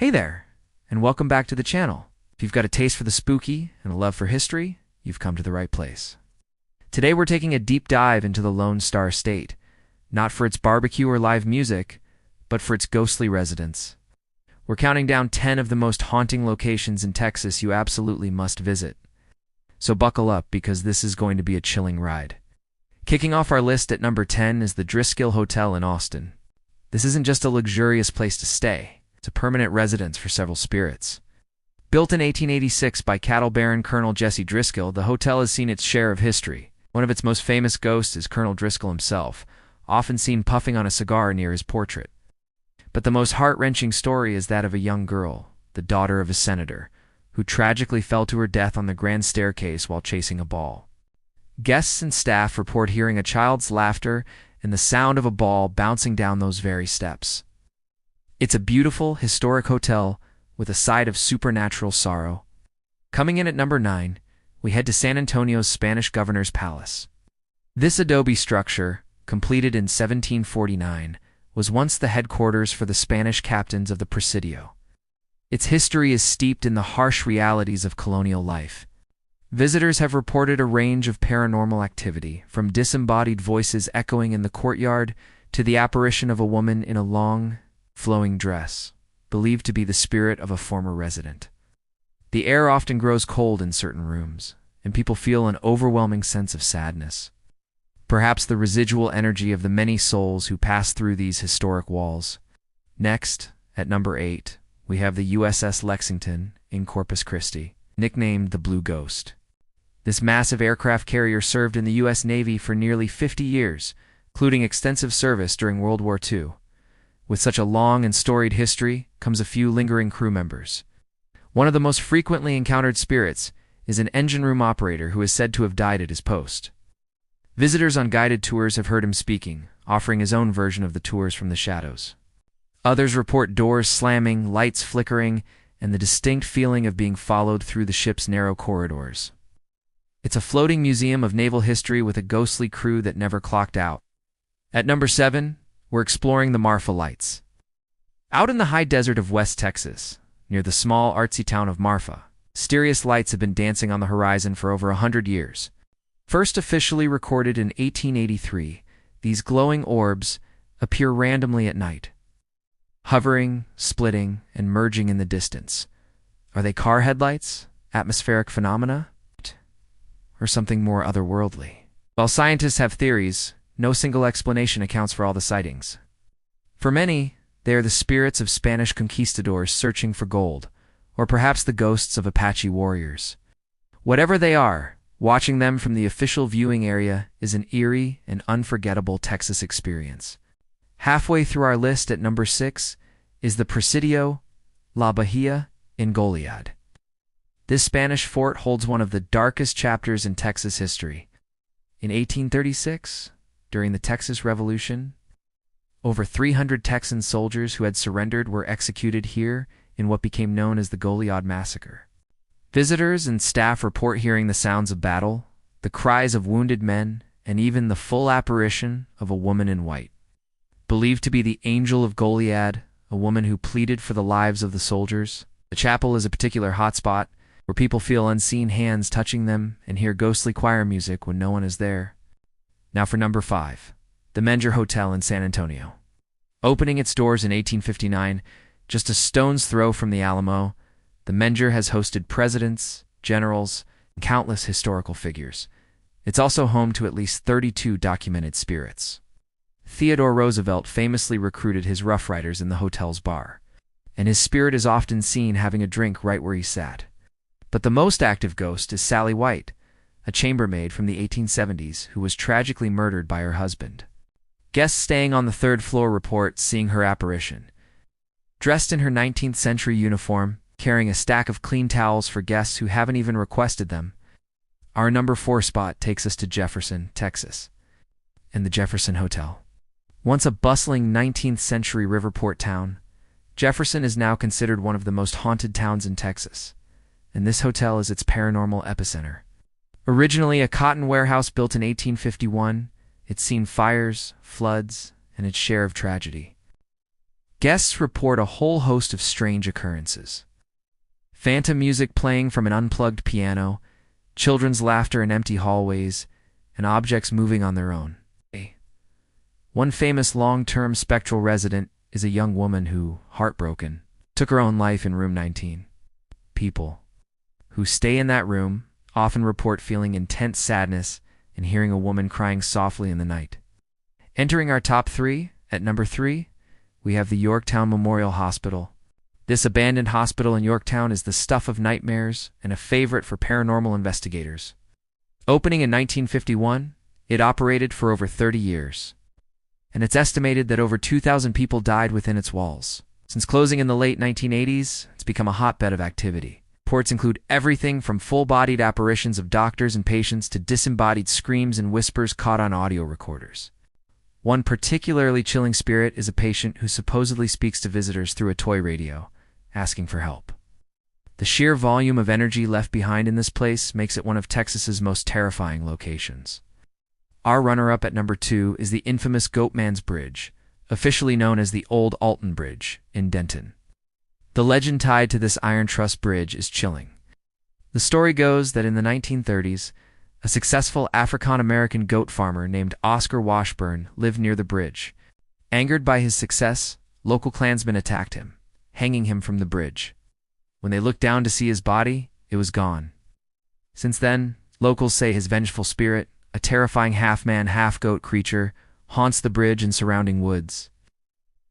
Hey there, and welcome back to the channel. If you've got a taste for the spooky and a love for history, you've come to the right place. Today we're taking a deep dive into the Lone Star State, not for its barbecue or live music, but for its ghostly residents. We're counting down 10 of the most haunting locations in Texas you absolutely must visit. So buckle up because this is going to be a chilling ride. Kicking off our list at number 10 is the Driskill Hotel in Austin. This isn't just a luxurious place to stay. It's a permanent residence for several spirits. Built in 1886 by cattle baron Colonel Jesse Driskill, the hotel has seen its share of history. One of its most famous ghosts is Colonel Driskill himself, often seen puffing on a cigar near his portrait. But the most heart-wrenching story is that of a young girl, the daughter of a senator, who tragically fell to her death on the grand staircase while chasing a ball. Guests and staff report hearing a child's laughter and the sound of a ball bouncing down those very steps. It's a beautiful, historic hotel with a side of supernatural sorrow. Coming in at number 9, we head to San Antonio's Spanish Governor's Palace. This adobe structure, completed in 1749, was once the headquarters for the Spanish captains of the Presidio. Its history is steeped in the harsh realities of colonial life. Visitors have reported a range of paranormal activity, from disembodied voices echoing in the courtyard to the apparition of a woman in a long, flowing dress, believed to be the spirit of a former resident. The air often grows cold in certain rooms, and people feel an overwhelming sense of sadness. Perhaps the residual energy of the many souls who pass through these historic walls. Next, at number 8, we have the USS Lexington in Corpus Christi, nicknamed the Blue Ghost. This massive aircraft carrier served in the U.S. Navy for nearly 50 years, including extensive service during World War II. With such a long and storied history comes a few lingering crew members. One of the most frequently encountered spirits is an engine room operator who is said to have died at his post. Visitors on guided tours have heard him speaking, offering his own version of the tours from the shadows. Others report doors slamming, lights flickering, and the distinct feeling of being followed through the ship's narrow corridors. It's a floating museum of naval history with a ghostly crew that never clocked out. At number 7, we're exploring the Marfa lights. Out in the high desert of West Texas, near the small artsy town of Marfa, mysterious lights have been dancing on the horizon for over 100 years. First officially recorded in 1883, these glowing orbs appear randomly at night, hovering, splitting, and merging in the distance. Are they car headlights, atmospheric phenomena, or something more otherworldly? While scientists have theories, no single explanation accounts for all the sightings. For many, they are the spirits of Spanish conquistadors searching for gold, or perhaps the ghosts of Apache warriors. Whatever they are, watching them from the official viewing area is an eerie and unforgettable Texas experience. Halfway through our list at number 6 is the Presidio La Bahia in Goliad. This Spanish fort holds one of the darkest chapters in Texas history. In 1836, during the Texas Revolution, over 300 Texan soldiers who had surrendered were executed here in what became known as the Goliad Massacre. Visitors and staff report hearing the sounds of battle, the cries of wounded men, and even the full apparition of a woman in white. Believed to be the Angel of Goliad, a woman who pleaded for the lives of the soldiers, the chapel is a particular hotspot where people feel unseen hands touching them and hear ghostly choir music when no one is there. Now for number 5, the Menger Hotel in San Antonio. Opening its doors in 1859, just a stone's throw from the Alamo, the Menger has hosted presidents, generals, and countless historical figures. It's also home to at least 32 documented spirits. Theodore Roosevelt famously recruited his Rough Riders in the hotel's bar, and his spirit is often seen having a drink right where he sat. But the most active ghost is Sally White, a chambermaid from the 1870s who was tragically murdered by her husband. Guests staying on the 3rd floor report seeing her apparition. Dressed in her 19th century uniform, carrying a stack of clean towels for guests who haven't even requested them, our number 4 spot takes us to Jefferson, Texas, and the Jefferson Hotel. Once a bustling 19th century riverport town, Jefferson is now considered one of the most haunted towns in Texas, and this hotel is its paranormal epicenter. Originally a cotton warehouse built in 1851, it's seen fires, floods, and its share of tragedy. Guests report a whole host of strange occurrences. Phantom music playing from an unplugged piano, children's laughter in empty hallways, and objects moving on their own. One famous long-term spectral resident is a young woman who, heartbroken, took her own life in room 19. People who stay in that room often report feeling intense sadness and hearing a woman crying softly in the night. Entering our top 3, at number 3, we have the Yorktown Memorial Hospital. This abandoned hospital in Yorktown is the stuff of nightmares and a favorite for paranormal investigators. Opening in 1951, it operated for over 30 years. And it's estimated that over 2,000 people died within its walls. Since closing in the late 1980s, it's become a hotbed of activity. Reports include everything from full-bodied apparitions of doctors and patients to disembodied screams and whispers caught on audio recorders. One particularly chilling spirit is a patient who supposedly speaks to visitors through a toy radio, asking for help. The sheer volume of energy left behind in this place makes it one of Texas's most terrifying locations. Our runner-up at number 2 is the infamous Goatman's Bridge, officially known as the Old Alton Bridge, in Denton. The legend tied to this Iron Truss Bridge is chilling. The story goes that in the 1930s, a successful African-American goat farmer named Oscar Washburn lived near the bridge. Angered by his success, local Klansmen attacked him, hanging him from the bridge. When they looked down to see his body, it was gone. Since then, locals say his vengeful spirit, a terrifying half-man, half-goat creature, haunts the bridge and surrounding woods.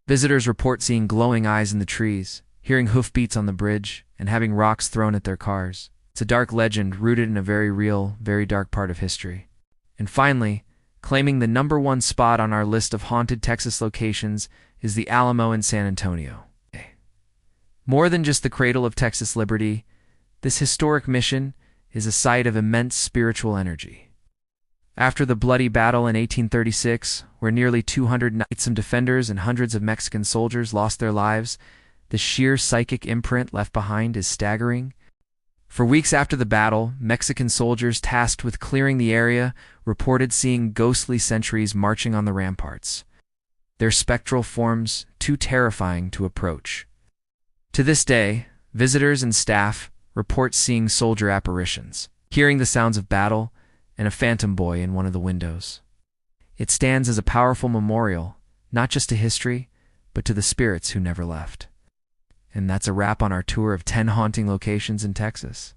Visitors report seeing glowing eyes in the trees, hearing hoofbeats on the bridge, and having rocks thrown at their cars. It's a dark legend rooted in a very real, very dark part of history. And finally, claiming the number 1 spot on our list of haunted Texas locations is the Alamo in San Antonio. More than just the cradle of Texas liberty, this historic mission is a site of immense spiritual energy. After the bloody battle in 1836, where nearly 200 knights and defenders and hundreds of Mexican soldiers lost their lives, the sheer psychic imprint left behind is staggering. For weeks after the battle, Mexican soldiers tasked with clearing the area reported seeing ghostly sentries marching on the ramparts, their spectral forms too terrifying to approach. To this day, visitors and staff report seeing soldier apparitions, hearing the sounds of battle, and a phantom boy in one of the windows. It stands as a powerful memorial, not just to history, but to the spirits who never left. And that's a wrap on our tour of 10 haunting locations in Texas.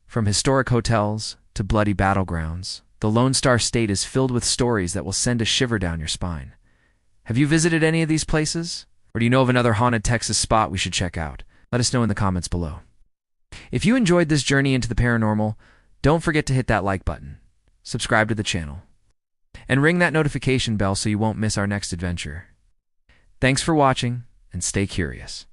From historic hotels to bloody battlegrounds, the Lone Star State is filled with stories that will send a shiver down your spine. Have you visited any of these places? Or do you know of another haunted Texas spot we should check out? Let us know in the comments below. If you enjoyed this journey into the paranormal, don't forget to hit that like button, subscribe to the channel, and ring that notification bell so you won't miss our next adventure. Thanks for watching, and stay curious.